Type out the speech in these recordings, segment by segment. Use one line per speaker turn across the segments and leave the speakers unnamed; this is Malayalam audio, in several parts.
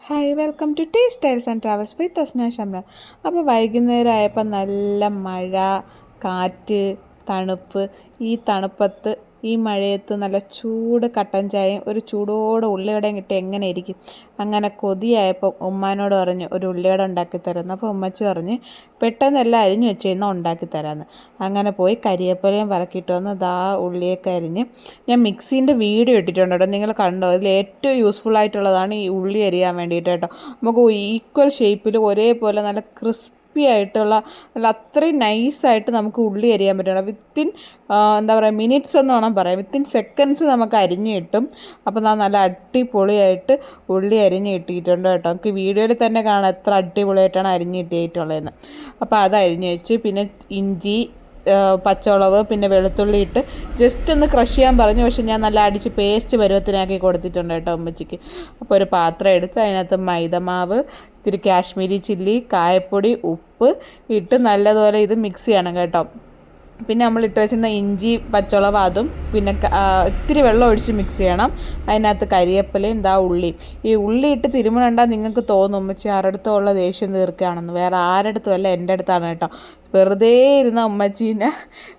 Hi welcome to taste styles and travels with Thasna Shamna. അപ്പോൾ വൈകുന്നേരം ആയപ്പോൾ നല്ല മഴ, കാറ്റ്, തണുപ്പ്. ഈ തണുപ്പത്ത് ഈ മഴയത്ത് നല്ല ചൂട് കട്ടൻ ചായയും ഒരു ചൂടോടെ ഉള്ളിവടയും കിട്ടി എങ്ങനെ ഇരിക്കും. അങ്ങനെ കൊതിയായപ്പോൾ ഉമ്മാനോട് പറഞ്ഞ് ഒരു ഉള്ളിവട ഉണ്ടാക്കി തരുന്നു. അപ്പോൾ ഉമ്മച്ചി പറഞ്ഞ് പെട്ടെന്ന് എല്ലാം അരിഞ്ഞ് വെച്ചിരുന്നാൽ ഉണ്ടാക്കി തരാമെന്ന്. അങ്ങനെ പോയി കരിയേപ്പിലയും പറക്കിയിട്ട് വന്ന് ദാ ഉള്ളിയൊക്കെ അരിഞ്ഞ് ഞാൻ മിക്സീൻ്റെ വീഡിയോ ഇട്ടിട്ടുണ്ട് കേട്ടോ, നിങ്ങൾ കണ്ടോ? അതിൽ ഏറ്റവും യൂസ്ഫുൾ ആയിട്ടുള്ളതാണ് ഈ ഉള്ളി അരിയാൻ വേണ്ടിയിട്ട് കേട്ടോ. നമുക്ക് ഈക്വൽ ഷേപ്പിൽ ഒരേപോലെ നല്ല ക്രിസ്പി ആയിട്ടുള്ള നല്ല അത്രയും നൈസായിട്ട് നമുക്ക് ഉള്ളി അരിയാൻ പറ്റണം. വിത്തിൻ എന്താ പറയുക, മിനിറ്റ്സ് എന്ന് വേണം പറയാം, വിത്തിൻ സെക്കൻഡ്സ് നമുക്ക് അരിഞ്ഞ് കിട്ടും. അപ്പോൾ നല്ല അടിപൊളിയായിട്ട് ഉള്ളി അരിഞ്ഞ് കിട്ടിയിട്ടുണ്ട് കേട്ടോ. നമുക്ക് വീഡിയോയിൽ തന്നെ കാണാം എത്ര അടിപൊളിയായിട്ടാണ് അരിഞ്ഞ് കിട്ടിയിട്ടുള്ളതെന്ന്. അപ്പോൾ അത് അരിഞ്ഞ് വെച്ച് പിന്നെ ഇഞ്ചി, പച്ചമുളക്, പിന്നെ വെളുത്തുള്ളി ഇട്ട് ജസ്റ്റ് ഒന്ന് ക്രഷ് ചെയ്യാൻ പറഞ്ഞു. പക്ഷെ ഞാൻ നല്ല അടിച്ച് പേസ്റ്റ് പരുവത്തിനാക്കി കൊടുത്തിട്ടുണ്ട് കേട്ടോ ഉമ്മച്ചിക്ക്. അപ്പോൾ ഒരു പാത്രം എടുത്ത് അതിനകത്ത് മൈദമാവ്, ഇത്തിരി കാശ്മീരി ചില്ലി, കായപ്പൊടി, ഉപ്പ് ഇട്ട് നല്ലതുപോലെ ഇത് മിക്സ് ചെയ്യണം കേട്ടോ. പിന്നെ നമ്മൾ ഇട്ട് വെച്ചിരുന്ന ഇഞ്ചി, പച്ചമുളക് അതും പിന്നെ ഇത്തിരി വെള്ളം ഒഴിച്ച് മിക്സ് ചെയ്യണം. അതിനകത്ത് കരിയേപ്പിലയും ഉള്ളിയും. ഈ ഉള്ളി ഇട്ട് തിരുമണണ്ട നിങ്ങൾക്ക് തോന്നും ഉമ്മച്ചി ആരടുത്തോ ഉള്ള ദേഷ്യം തീർക്കുകയാണെന്ന്. വേറെ ആരടുത്തും അല്ല, എൻ്റെ അടുത്താണ് കേട്ടോ. വെറുതെ ഇരുന്ന ഉമ്മച്ചീനെ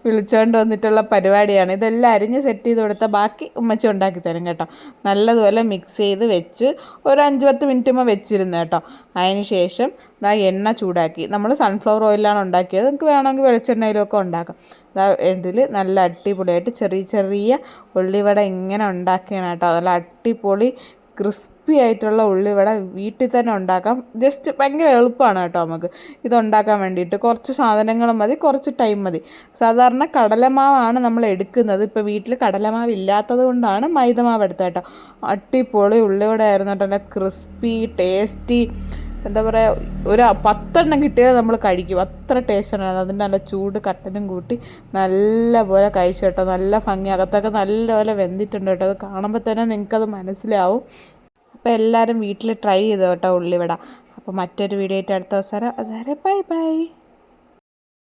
വിളിച്ചുകൊണ്ട് വന്നിട്ടുള്ള പരിപാടിയാണ്. ഇതെല്ലാം അരിഞ്ഞ് സെറ്റ് ചെയ്ത് കൊടുത്താൽ ബാക്കി ഉമ്മച്ചി ഉണ്ടാക്കി തരും കേട്ടോ. നല്ലതുപോലെ മിക്സ് ചെയ്ത് വെച്ച് ഒരു 5-10 മിനിറ്റുമ്പോൾ വെച്ചിരുന്നു കേട്ടോ. അതിന് ശേഷം എണ്ണ ചൂടാക്കി. നമ്മൾ സൺഫ്ലവർ ഓയിലാണ് ഉണ്ടാക്കിയത്, നിങ്ങൾക്ക് വേണമെങ്കിൽ വെളിച്ചെണ്ണയിലൊക്കെ ഉണ്ടാക്കാം. ഇതിൽ നല്ല അടിപൊളിയായിട്ട് ചെറിയ ചെറിയ ഉള്ളിവട ഇങ്ങനെ ഉണ്ടാക്കിയാണ് കേട്ടോ. നല്ല അടിപൊളി ക്രിസ്പി ആയിട്ടുള്ള ഉള്ളിവട വീട്ടിൽ തന്നെ ഉണ്ടാക്കാം. ജസ്റ്റ് ഭയങ്കര എളുപ്പമാണ് കേട്ടോ നമുക്ക് ഇതുണ്ടാക്കാൻ വേണ്ടിയിട്ട്. കുറച്ച് സാധനങ്ങൾ മതി, കുറച്ച് ടൈം മതി. സാധാരണ കടലമാവാണ് നമ്മൾ എടുക്കുന്നത്. ഇപ്പോൾ വീട്ടിൽ കടലമാവ് ഇല്ലാത്തത് കൊണ്ടാണ് മൈദമാവ് എടുത്തത് കേട്ടോ. അടിപൊളി ഉള്ളിവട ആയിരുന്നു കേട്ടോ. നല്ല ക്രിസ്പി ടേസ്റ്റി, എന്താ പറയുക, ഒരു 10 എണ്ണം കിട്ടിയാൽ നമ്മൾ കഴിക്കും, അത്ര ടേസ്റ്റ് ഉണ്ടായിരുന്നു. അതിൻ്റെ നല്ല ചൂട് കട്ടനും കൂട്ടി നല്ലപോലെ കഴിച്ചു കേട്ടോ. നല്ല ഭംഗി, അകത്തൊക്കെ നല്ലപോലെ വെന്തിട്ടുണ്ട് കേട്ടോ. അത് കാണുമ്പോൾ തന്നെ നിങ്ങൾക്കത് മനസ്സിലാവും. അപ്പോൾ എല്ലാവരും വീട്ടിൽ ട്രൈ ചെയ്തു കേട്ടോ ഉള്ളിവട. അപ്പോൾ മറ്റൊരു വീഡിയോ ആയിട്ട് അടുത്ത ദിവസം അതുവരെ ബൈ ബൈ.